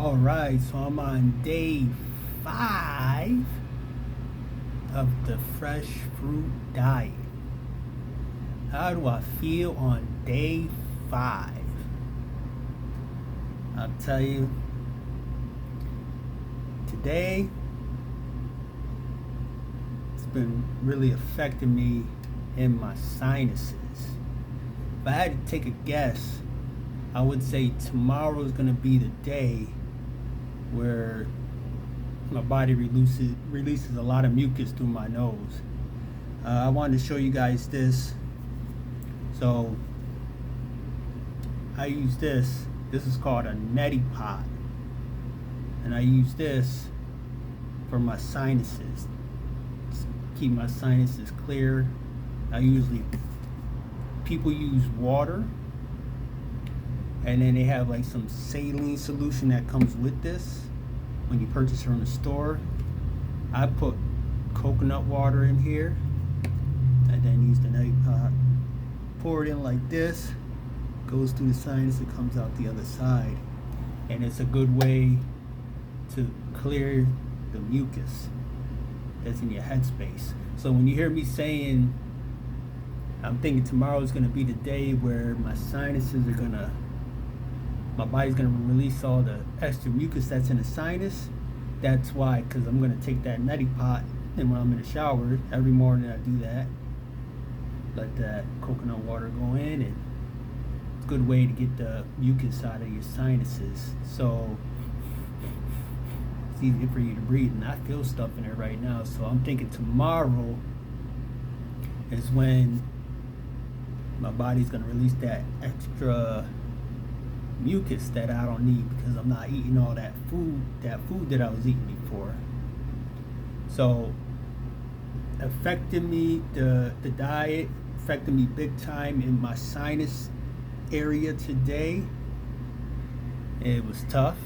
All right, so I'm on day 5 of the fresh fruit diet. How do I feel on day 5? I'll tell you, today it's been really affecting me in my sinuses. If I had to take a guess, I would say tomorrow is going to be the day where my body releases a lot of mucus through my nose. I wanted to show you guys this. So I use this. This is called a neti pot, and I use this for my sinuses. Just keep my sinuses clear. People use water, and then they have like some saline solution that comes with this when you purchase it from the store. I put coconut water in here and then use the neti pot. Pour it in like this, goes through the sinus, it comes out the other side, and it's a good way to clear the mucus that's in your headspace. So when you hear me saying I'm thinking tomorrow is going to be the day where my body's going to release all the extra mucus that's in the sinus, that's why, because I'm going to take that neti pot, and when I'm in the shower every morning I do that, let that coconut water go in, and it's a good way to get the mucus out of your sinuses, so it's easier for you to breathe. And I feel stuff in there right now, so I'm thinking tomorrow is when my body's going to release that extra mucus that I don't need, because I'm not eating all that food that I was eating before. So affecting me, the diet affected me big time in my sinus area today. It was tough.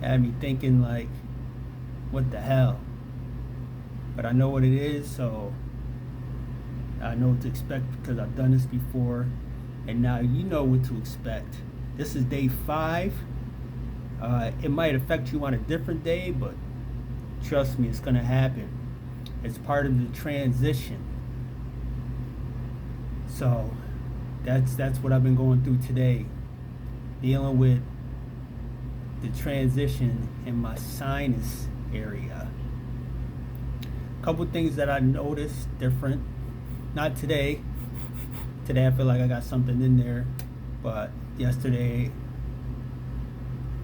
Had me thinking like, what the hell? But I know what it is, so I know what to expect because I've done this before, and now you know what to expect. This is day 5. It might affect you on a different day, but trust me, it's gonna happen. It's part of the transition. So that's what I've been going through today, dealing with the transition in my sinus area. A couple things that I noticed different. Not today. Today I feel like I got something in there, but yesterday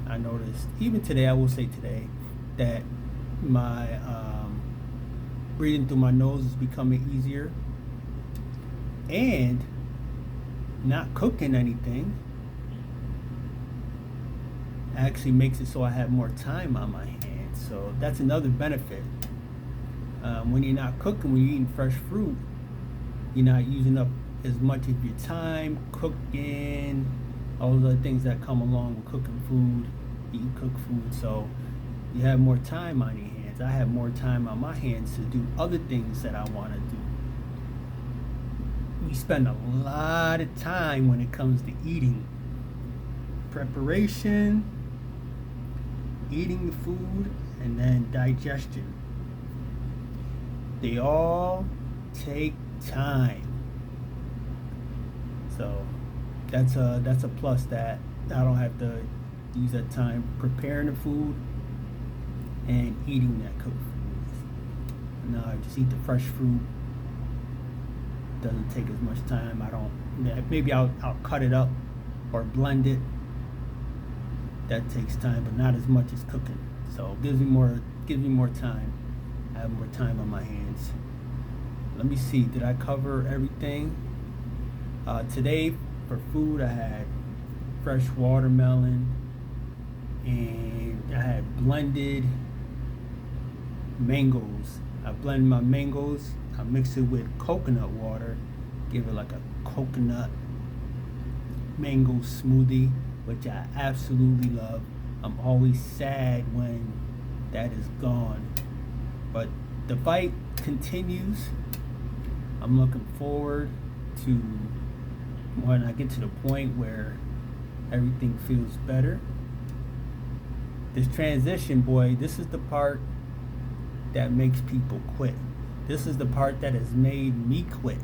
I noticed, even today, I will say today, that my breathing through my nose is becoming easier, and not cooking anything actually makes it so I have more time on my hands. So that's another benefit. When you're not cooking, when you're eating fresh fruit, you're not using up as much of your time cooking, all those other things that come along with cooking food, eating cooked food. So you have more time on your hands. I have more time on my hands to do other things that I want to do. We spend a lot of time when it comes to eating. Preparation, eating the food, and then digestion. They all take time. So that's a plus, that I don't have to use that time preparing the food and eating that cooked food. No, I just eat the fresh fruit. Doesn't take as much time. Maybe I'll cut it up or blend it. That takes time, but not as much as cooking. So it gives me more time. I have more time on my hands. Let me see, did I cover everything? Today for food I had fresh watermelon, and I had blended mangoes. I blend my mangoes, I mix it with coconut water, give it like a coconut mango smoothie, which I absolutely love. I'm always sad when that is gone. But the fight continues. I'm looking forward to when I get to the point where everything feels better. This transition, boy, this is the part that makes people quit. This is the part that has made me quit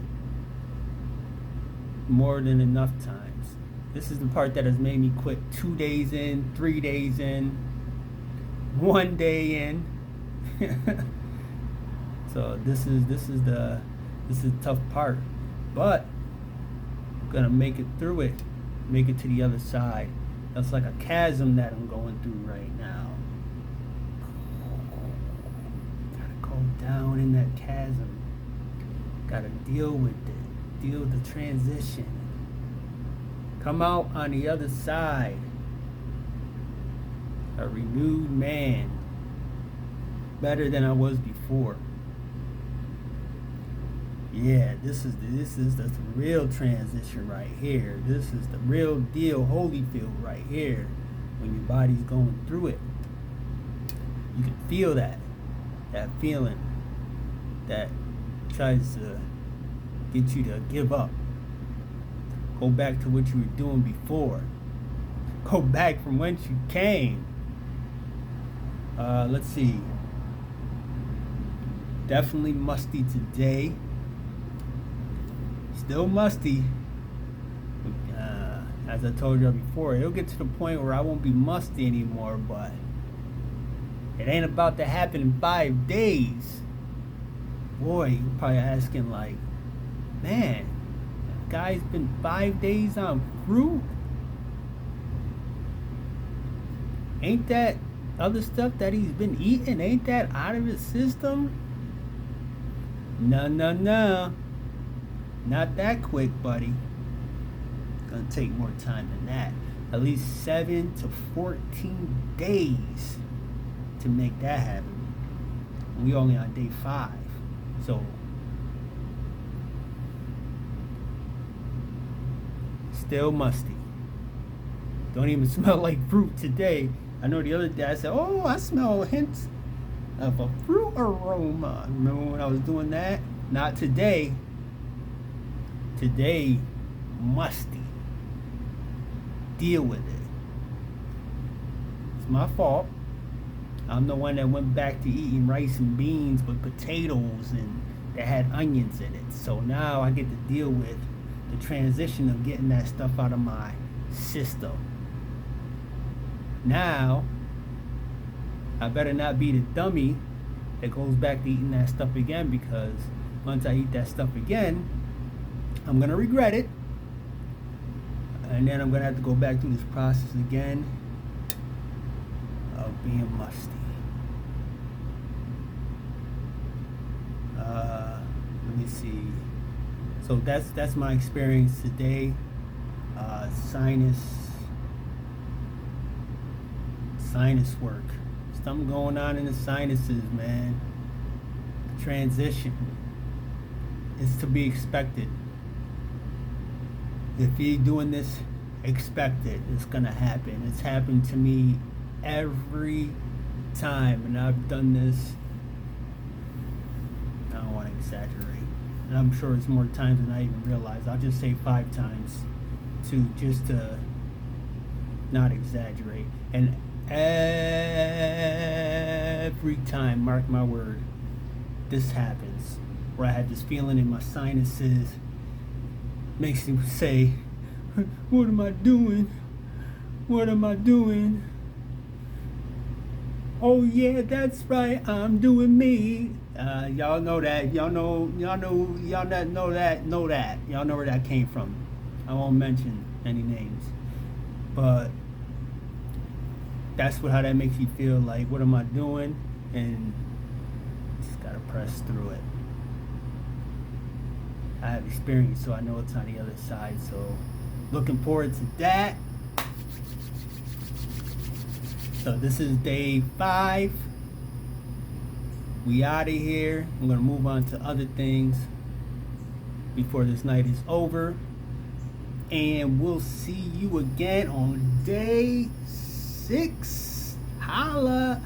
more than enough times. This is the part that has made me quit 2 days in, 3 days in, 1 day in. So this is the tough part, but I'm gonna make it through it, make it to the other side. That's like a chasm that I'm going through right now. Gotta go down in that chasm. Gotta deal with it. Deal with the transition. Come out on the other side a renewed man, better than I was before. Yeah, this is the real transition right here. This is the real deal, Holyfield right here. When your body's going through it, you can feel that feeling that tries to get you to give up. Go back to what you were doing before. Go back from whence you came. Let's see. Definitely musty today. Still musty. As I told you before, it'll get to the point where I won't be musty anymore, but it ain't about to happen in 5 days. Boy, you're probably asking like, man, that guy's been 5 days on fruit? Ain't that other stuff that he's been eating, ain't that out of his system? No. Not that quick, buddy. Gonna take more time than that. At least 7 to 14 days to make that happen. We only on day 5. So still musty. Don't even smell like fruit today. I know the other day I said, oh, I smell hints of a fruit aroma. Remember when I was doing that? Not today. Today, musty. Deal with it. It's my fault. I'm the one that went back to eating rice and beans with potatoes and that had onions in it. So now I get to deal with the transition of getting that stuff out of my system. Now, I better not be the dummy that goes back to eating that stuff again, because once I eat that stuff again, I'm going to regret it. And then I'm going to have to go back through this process again of being musty. Let me see. So that's my experience today. Sinus work. Something going on in the sinuses, man. Transition. It's to be expected. If you're doing this, expect it. It's gonna happen. It's happened to me every time, and I've done this. I don't want to exaggerate, and I'm sure it's more times than I even realize. I'll just say 5 times, just to not exaggerate. And every time, mark my word, this happens, where I have this feeling in my sinuses. Makes me say, what am I doing? What am I doing? Oh yeah, that's right, I'm doing me. Y'all know that. Y'all know that. Y'all know where that came from. I won't mention any names. But that's how that makes you feel. Like, what am I doing? And just gotta press through it. I have experience, so I know it's on the other side. So looking forward to that. So this is day 5. We out of here. I'm gonna move on to other things before this night is over, and we'll see you again on day 6. Holla.